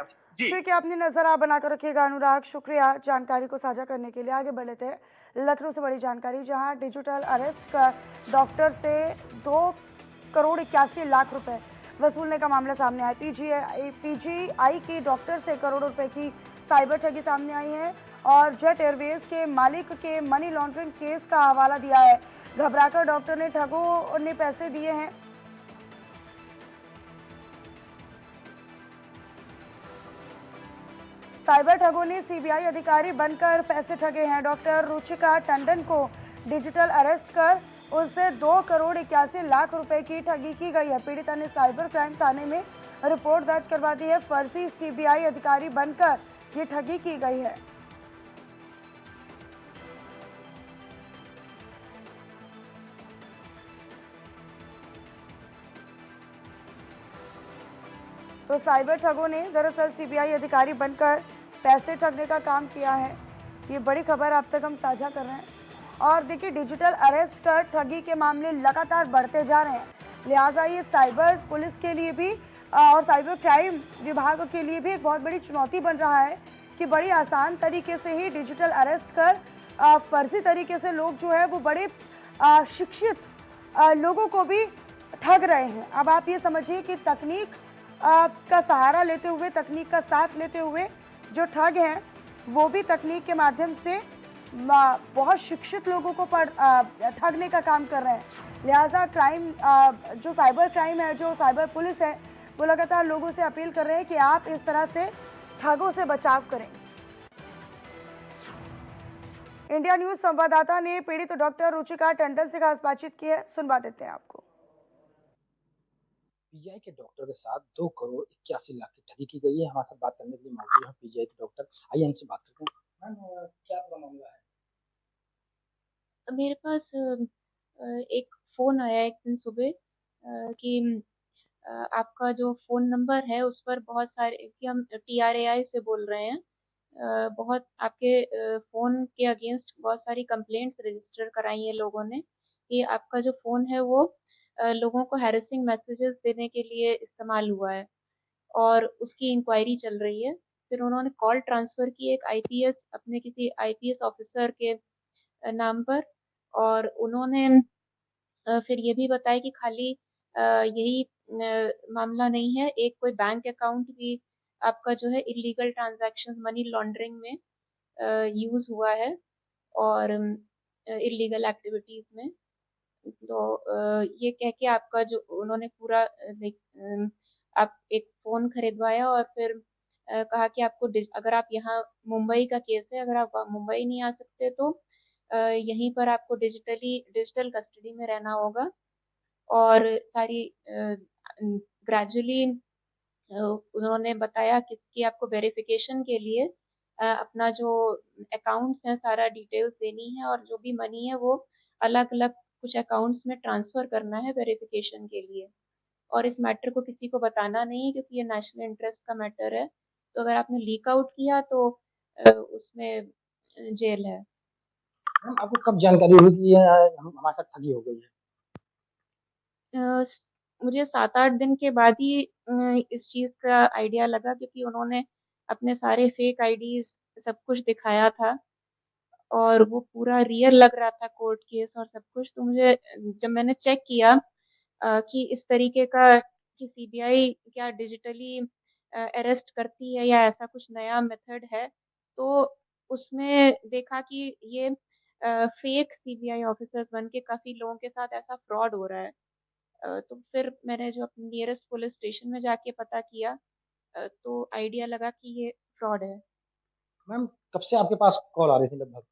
हैं। जी। ठीक है, अपनी नज़र आप बनाकर रखिएगा अनुराग, शुक्रिया जानकारी को साझा करने के लिए। आगे बढ़ लेते हैं लखनऊ से बड़ी जानकारी, जहां डिजिटल अरेस्ट कर डॉक्टर से 2 करोड़ 81 लाख रुपए वसूलने का मामला सामने आया। पीजीआई की डॉक्टर से करोड़ों रुपए की साइबर ठगी सामने आई है और जेट एयरवेज के मालिक के मनी लॉन्ड्रिंग केस का हवाला दिया है। घबराकर डॉक्टर ने ठगों ने पैसे दिए हैं। साइबर ठगों ने सीबीआई अधिकारी बनकर पैसे ठगे हैं। डॉक्टर रुचिका टंडन को डिजिटल अरेस्ट कर उससे 2 करोड़ 81 लाख रुपए की ठगी की गई है। पीड़िता ने साइबर क्राइम थाने में रिपोर्ट दर्ज करवा दी है। फर्जी सीबीआई अधिकारी बनकर ये ठगी की गई है। तो साइबर ठगों ने दरअसल सीबीआई अधिकारी बनकर पैसे ठगने का काम किया है। ये बड़ी खबर अब तक हम साझा कर रहे हैं। और देखिए, डिजिटल अरेस्ट कर ठगी के मामले लगातार बढ़ते जा रहे हैं, लिहाजा ये साइबर पुलिस के लिए भी और साइबर क्राइम विभाग के लिए भी एक बहुत बड़ी चुनौती बन रहा है कि बड़ी आसान तरीके से ही डिजिटल अरेस्ट कर फर्जी तरीके से लोग जो है वो बड़े शिक्षित लोगों को भी ठग रहे हैं। अब आप ये समझिए कि तकनीक का सहारा लेते हुए, तकनीक का साथ लेते हुए जो ठग हैं वो भी तकनीक के माध्यम से बहुत शिक्षित लोगों को ठगने का काम कर रहे हैं। लिहाजा क्राइम जो साइबर क्राइम है, जो साइबर पुलिस है, वो लगातार लोगों से अपील कर रहे हैं कि आप इस तरह से ठगों से बचाव करें। इंडिया न्यूज संवाददाता ने पीड़ित डॉक्टर रुचिका टंडन से खास बातचीत की है, सुनवा देते हैं आपको। पीजीआई के डॉक्टर के साथ 2 करोड़ 81 लाख की ठगी की गई है। हमारे साथ बात करने के लिए मौजूद है पीजीआई के डॉक्टर। आइए इनसे बात करते हैं। मैम, क्या पूरा मामला है? मेरे पास एक फ़ोन आया एक दिन सुबह कि आपका जो फ़ोन नंबर है उस पर बहुत सारे कि हम टीआरएआई से बोल रहे हैं। बहुत आपके फ़ोन के अगेंस्ट बहुत सारी कंप्लेंट्स रजिस्टर कराई हैं लोगों ने कि आपका जो फ़ोन है वो लोगों को हैरेसिंग मैसेजेस देने के लिए इस्तेमाल हुआ है और उसकी इंक्वायरी चल रही है। फिर उन्होंने कॉल ट्रांसफ़र की एक आईपीएस अपने किसी आईपीएस ऑफ़िसर के नाम पर और उन्होंने फिर ये भी बताया कि खाली यही मामला नहीं है, एक कोई बैंक अकाउंट भी आपका जो है इल्लीगल ट्रांज़ैक्शंस मनी लॉन्ड्रिंग में यूज़ हुआ है और इल्लीगल एक्टिविटीज़ में। तो ये कह के आपका जो उन्होंने पूरा आप एक फ़ोन खरीदवाया और फिर कहा कि आपको अगर आप यहाँ मुंबई का केस है, अगर आप मुंबई नहीं आ सकते तो यहीं पर आपको डिजिटल कस्टडी में रहना होगा और सारी ग्रेजुअली उन्होंने बताया कि आपको वेरिफ़िकेशन के लिए अपना जो अकाउंट्स हैं सारा डिटेल्स देनी है और जो भी मनी है वो अलग-अलग कुछ अकाउंट्स में ट्रांसफ़र करना है वेरिफ़िकेशन के लिए और इस मैटर को किसी को बताना नहीं है क्योंकि ये नेशनल इंटरेस्ट का मैटर है। तो अगर आपने लीक आउट किया तो उसमें जेल है। मैम, आपको कब जानकारी हुई कि ये हमारे साथ ठगी हो गई है? अ, स मुझे 7-8 दिन के बाद ही इस चीज़ का आइडिया लगा क्योंकि उन्होंने अपने सारे फेक आईडीज़ सब कुछ दिखाया था और वो पूरा रियल लग रहा था कोर्ट केस और सब कुछ। तो मुझे जब मैंने चेक किया कि इस तरीके का कि सीबीआई क्या डिजिटली अरेस्ट करती है या ऐसा कुछ नया मेथड है, तो उसमें देखा कि ये फेक सीबीआई ऑफिसर्स बन के काफ़ी लोगों के साथ ऐसा फ्रॉड हो रहा है। तो फिर मैंने जो अपने नियरेस्ट पुलिस स्टेशन में जाके पता किया तो आइडिया लगा कि ये फ्रॉड है। मैम, कब से आपके पास कॉल आ रही थी लगभग?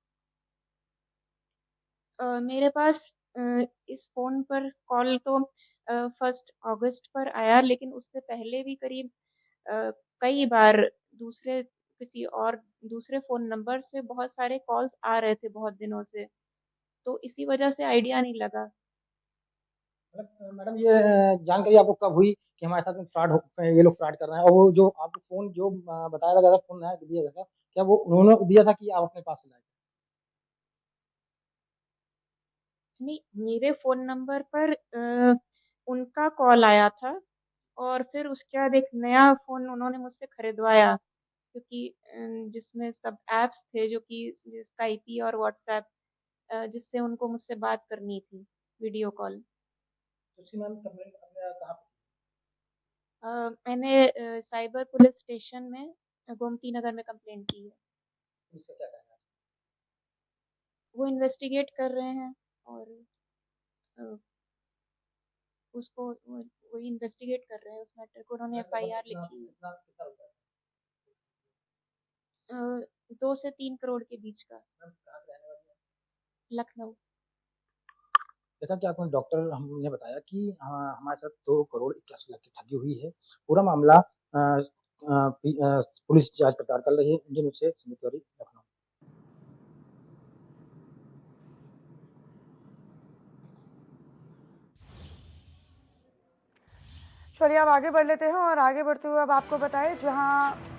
मेरे पास इस फ़ोन पर कॉल तो 1 अगस्त पर आया लेकिन उससे पहले भी करीब कई बार दूसरे किसी और दूसरे फ़ोन नंबर से बहुत सारे कॉल्स आ रहे थे बहुत दिनों से, तो इसी वजह से आइडिया नहीं लगा। मतलब मैडम, ये जानकारी आपको कब हुई कि हमारे साथ में फ्रॉड हो ये लोग फ्रॉड कर रहे हैं? और वो जो आपको फ़ोन जो बताया गया था, फ़ोन नया दिया गया था, क्या वो उन्होंने दिया था कि आप अपने पास से लाए थे? नहीं, मेरे फ़ोन नंबर पर उनका कॉल आया था और फिर उसके बाद एक नया फ़ोन उन्होंने मुझसे खरीदवाया क्योंकि जिसमें सब ऐप्स थे जो कि स्काइपी और व्हाट्सऐप जिससे उनको मुझसे बात करनी थी, वीडियो कॉल। तो उसकी मैम कंप्लेंट आपने कहाँ पे मैंने साइबर पुलिस स्टेशन में गोमती नगर में कंप्लेंट की है। पुलिस का क्या कहना है? वो इन्वेस्टिगेट कर रहे हैं और अ, उसको वो इन्वेस्टिगेट कर रहे हैं उस मैटर को उन्होंने मैम रकम एफआईआर कितना लिखी है। कितना कितना रुपया है? 2 से 3 करोड़ के बीच का, मैम कहाँ से रहने वाली हैं? लखनऊ। जैसा कि आपको डॉक्टर हमने बताया कि हमारे साथ 2 करोड़ 81 लाख की ठगी हुई है। पूरा मामला पुलिस जाँच पड़ताल कर रही है। इंडियन न्यूज़ से सुमित तिवारी, लखनऊ। चलिए अब आगे बढ़ लेते हैं और आगे बढ़ते हुए अब आपको बताएं जहां